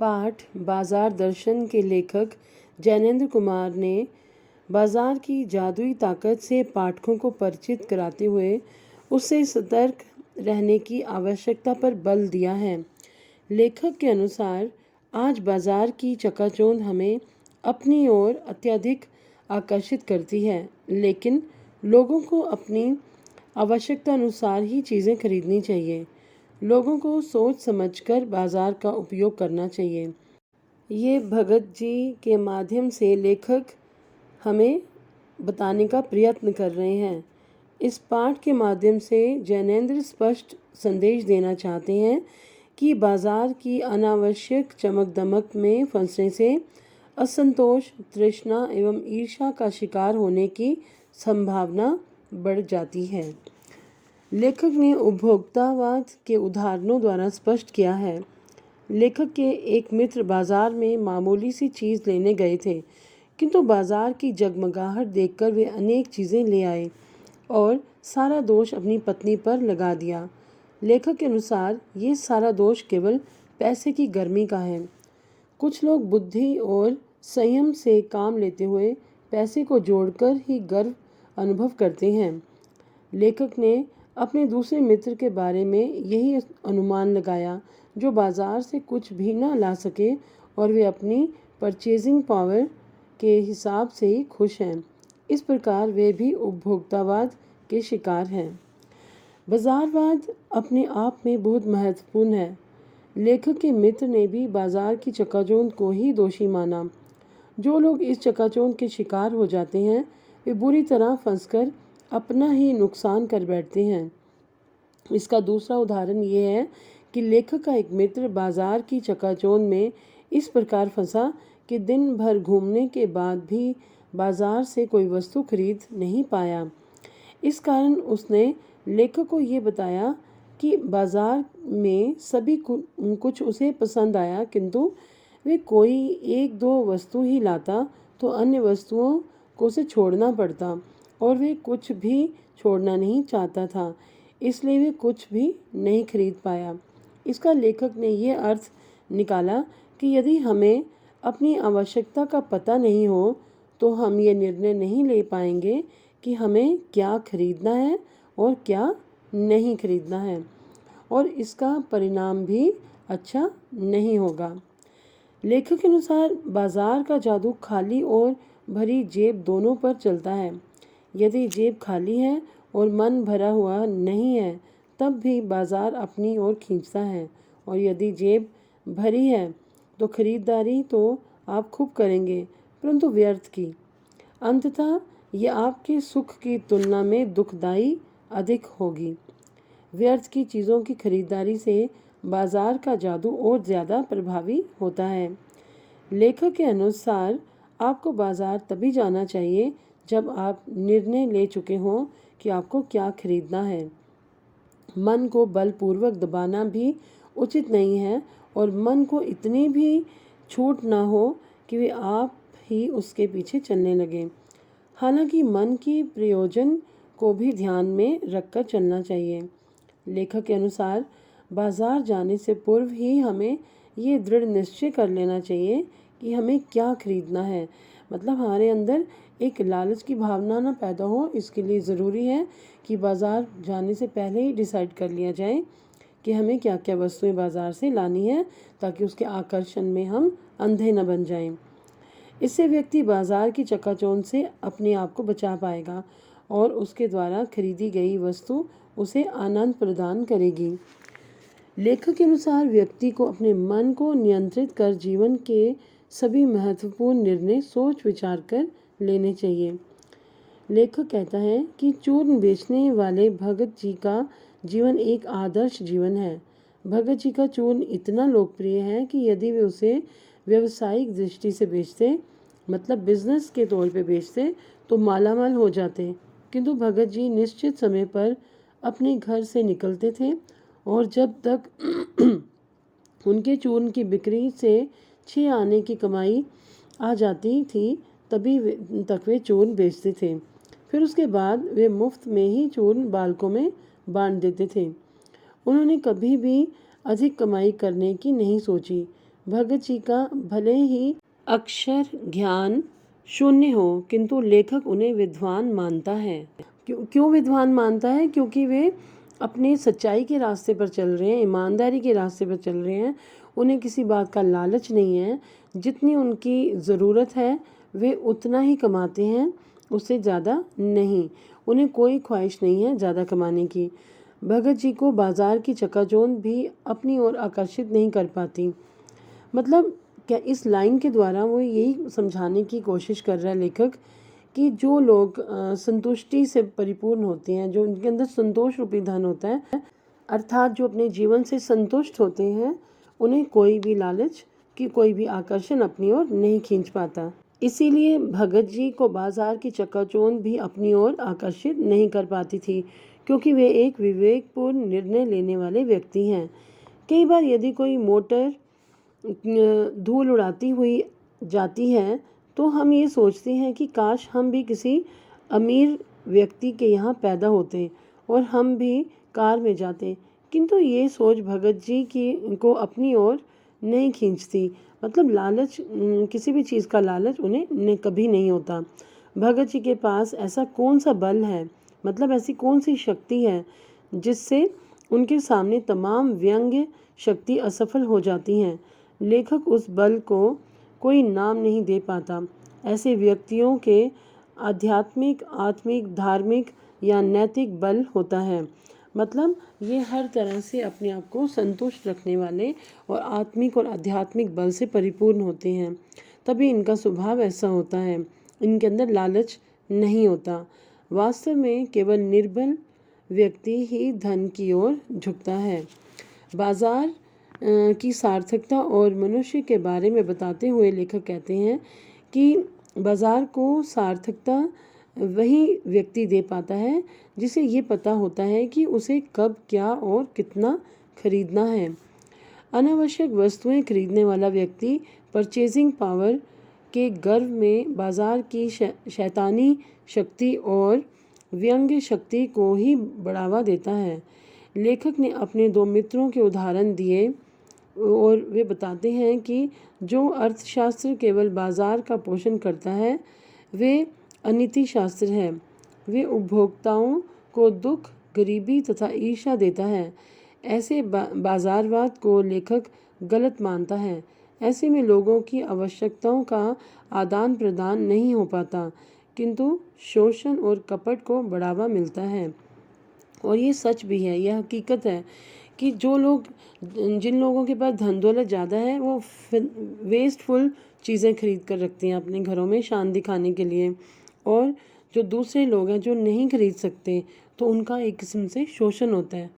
पाठ बाजार दर्शन के लेखक जैनेंद्र कुमार ने बाजार की जादुई ताकत से पाठकों को परिचित कराते हुए उससे सतर्क रहने की आवश्यकता पर बल दिया है। लेखक के अनुसार आज बाजार की चकाचौंध हमें अपनी ओर अत्यधिक आकर्षित करती है, लेकिन लोगों को अपनी आवश्यकता अनुसार ही चीज़ें खरीदनी चाहिए। लोगों को सोच समझकर बाजार का उपयोग करना चाहिए। ये भगत जी के माध्यम से लेखक हमें बताने का प्रयत्न कर रहे हैं। इस पाठ के माध्यम से जैनेंद्र स्पष्ट संदेश देना चाहते हैं कि बाजार की अनावश्यक चमक दमक में फंसने से असंतोष, तृष्णा एवं ईर्ष्या का शिकार होने की संभावना बढ़ जाती है। लेखक ने उपभोक्तावाद के उदाहरणों द्वारा स्पष्ट किया है। लेखक के एक मित्र बाजार में मामूली सी चीज़ लेने गए थे, किंतु बाजार की जगमगाहट देखकर वे अनेक चीज़ें ले आए और सारा दोष अपनी पत्नी पर लगा दिया। लेखक के अनुसार ये सारा दोष केवल पैसे की गर्मी का है। कुछ लोग बुद्धि और संयम से काम लेते हुए पैसे को जोड़कर ही गर्व अनुभव करते हैं। लेखक ने अपने दूसरे मित्र के बारे में यही अनुमान लगाया, जो बाजार से कुछ भी न ला सके और वे अपनी परचेजिंग पावर के हिसाब से ही खुश हैं। इस प्रकार वे भी उपभोक्तावाद के शिकार हैं। बाजारवाद अपने आप में बहुत महत्वपूर्ण है। लेखक के मित्र ने भी बाजार की चकाचौंध को ही दोषी माना। जो लोग इस चकाचौंध के शिकार हो जाते हैं, वे बुरी तरह फंसकर अपना ही नुकसान कर बैठते हैं। इसका दूसरा उदाहरण ये है कि लेखक का एक मित्र बाजार की चकाचौंध में इस प्रकार फंसा कि दिन भर घूमने के बाद भी बाजार से कोई वस्तु खरीद नहीं पाया। इस कारण उसने लेखक को ये बताया कि बाजार में सभी कुछ उसे पसंद आया, किंतु वे कोई एक दो वस्तु ही लाता तो अन्य वस्तुओं को उसे छोड़ना पड़ता और वे कुछ भी छोड़ना नहीं चाहता था, इसलिए वे कुछ भी नहीं खरीद पाया। इसका लेखक ने ये अर्थ निकाला कि यदि हमें अपनी आवश्यकता का पता नहीं हो तो हम ये निर्णय नहीं ले पाएंगे कि हमें क्या खरीदना है और क्या नहीं खरीदना है, और इसका परिणाम भी अच्छा नहीं होगा। लेखक के अनुसार बाजार का जादू खाली और भरी जेब दोनों पर चलता है। यदि जेब खाली है और मन भरा हुआ नहीं है, तब भी बाजार अपनी ओर खींचता है, और यदि जेब भरी है तो खरीदारी तो आप खूब करेंगे, परंतु व्यर्थ की। अंततः यह आपके सुख की तुलना में दुखदायी अधिक होगी। व्यर्थ की चीज़ों की खरीदारी से बाजार का जादू और ज़्यादा प्रभावी होता है। लेखक के अनुसार आपको बाजार तभी जाना चाहिए जब आप निर्णय ले चुके हों कि आपको क्या खरीदना है। मन को बलपूर्वक दबाना भी उचित नहीं है और मन को इतनी भी छूट ना हो कि वे आप ही उसके पीछे चलने लगें। हालांकि मन की प्रयोजन को भी ध्यान में रखकर चलना चाहिए। लेखक के अनुसार बाजार जाने से पूर्व ही हमें ये दृढ़ निश्चय कर लेना चाहिए कि हमें क्या खरीदना है। मतलब हमारे अंदर एक लालच की भावना ना पैदा हो, इसके लिए ज़रूरी है कि बाज़ार जाने से पहले ही डिसाइड कर लिया जाए कि हमें क्या क्या वस्तुएं बाज़ार से लानी है, ताकि उसके आकर्षण में हम अंधे न बन जाएं। इससे व्यक्ति बाज़ार की चकाचौंध से अपने आप को बचा पाएगा और उसके द्वारा खरीदी गई वस्तु उसे आनंद प्रदान करेगी। लेखक के अनुसार व्यक्ति को अपने मन को नियंत्रित कर जीवन के सभी महत्वपूर्ण निर्णय सोच विचार कर लेने चाहिए। लेखक कहता है कि चूर्ण बेचने वाले भगत जी का जीवन एक आदर्श जीवन है। भगत जी का चूर्ण इतना लोकप्रिय है कि यदि वे उसे व्यावसायिक दृष्टि से बेचते, मतलब बिजनेस के तौर पे बेचते, तो मालामाल हो जाते, किंतु भगत जी निश्चित समय पर अपने घर से निकलते थे और जब तक उनके चूर्ण की बिक्री से 6 आने की कमाई आ जाती थी, तभी तक वे चूर्ण बेचते थे। फिर उसके बाद वे मुफ्त में ही चूर्ण बालकों में बांट देते थे। उन्होंने कभी भी अधिक कमाई करने की नहीं सोची, भगत जी का भले ही अक्षर ज्ञान शून्य हो, किंतु लेखक उन्हें विद्वान मानता है। क्यों विद्वान मानता है? क्योंकि वे अपने सच्चाई के रास्ते पर चल रहे हैं, ईमानदारी के रास्ते पर चल रहे हैं। उन्हें किसी बात का लालच नहीं है। जितनी उनकी ज़रूरत है वे उतना ही कमाते हैं, उससे ज़्यादा नहीं। उन्हें कोई ख्वाहिश नहीं है ज़्यादा कमाने की। भगत जी को बाज़ार की चकाचौंध भी अपनी ओर आकर्षित नहीं कर पाती। मतलब क्या इस लाइन के द्वारा वो यही समझाने की कोशिश कर रहा है लेखक कि जो लोग संतुष्टि से परिपूर्ण होते हैं, जो उनके अंदर संतोष रूपी धन होता है, अर्थात जो अपने जीवन से संतुष्ट होते हैं, उन्हें कोई भी लालच कि कोई भी आकर्षण अपनी ओर नहीं खींच पाता। इसीलिए भगत जी को बाजार की चकाचौंध भी अपनी ओर आकर्षित नहीं कर पाती थी, क्योंकि वे एक विवेकपूर्ण निर्णय लेने वाले व्यक्ति हैं। कई बार यदि कोई मोटर धूल उड़ाती हुई जाती है तो हम ये सोचते हैं कि काश हम भी किसी अमीर व्यक्ति के यहाँ पैदा होते और हम भी कार में जाते, किंतु ये सोच भगत जी की को अपनी ओर नहीं खींचती। मतलब लालच, किसी भी चीज़ का लालच उन्हें कभी नहीं होता। भगत जी के पास ऐसा कौन सा बल है, मतलब ऐसी कौन सी शक्ति है जिससे उनके सामने तमाम व्यंग्य शक्ति असफल हो जाती हैं। लेखक उस बल को कोई नाम नहीं दे पाता। ऐसे व्यक्तियों के आध्यात्मिक, आत्मिक, धार्मिक या नैतिक बल होता है। मतलब ये हर तरह से अपने आप को संतुष्ट रखने वाले और आत्मिक और आध्यात्मिक बल से परिपूर्ण होते हैं, तभी इनका स्वभाव ऐसा होता है। इनके अंदर लालच नहीं होता। वास्तव में केवल निर्बल व्यक्ति ही धन की ओर झुकता है। बाजार की सार्थकता और मनुष्य के बारे में बताते हुए लेखक कहते हैं कि बाजार को सार्थकता वही व्यक्ति दे पाता है जिसे ये पता होता है कि उसे कब, क्या और कितना खरीदना है। अनावश्यक वस्तुएं खरीदने वाला व्यक्ति परचेजिंग पावर के गर्व में बाजार की शैतानी शक्ति और व्यंग्य शक्ति को ही बढ़ावा देता है। लेखक ने अपने दो मित्रों के उदाहरण दिए और वे बताते हैं कि जो अर्थशास्त्र केवल बाजार का पोषण करता है वे अनीति शास्त्र है। वे उपभोक्ताओं को दुख, गरीबी तथा ईर्ष्या देता है। ऐसे बाजारवाद को लेखक गलत मानता है। ऐसे में लोगों की आवश्यकताओं का आदान प्रदान नहीं हो पाता, किंतु शोषण और कपट को बढ़ावा मिलता है। और ये सच भी है, यह हकीकत है कि जिन लोगों के पास धन दौलत ज़्यादा है वो वेस्टफुल चीज़ें खरीद कर रखते हैं अपने घरों में शान दिखाने के लिए, और जो दूसरे लोग हैं जो नहीं खरीद सकते तो उनका एक किस्म से शोषण होता है।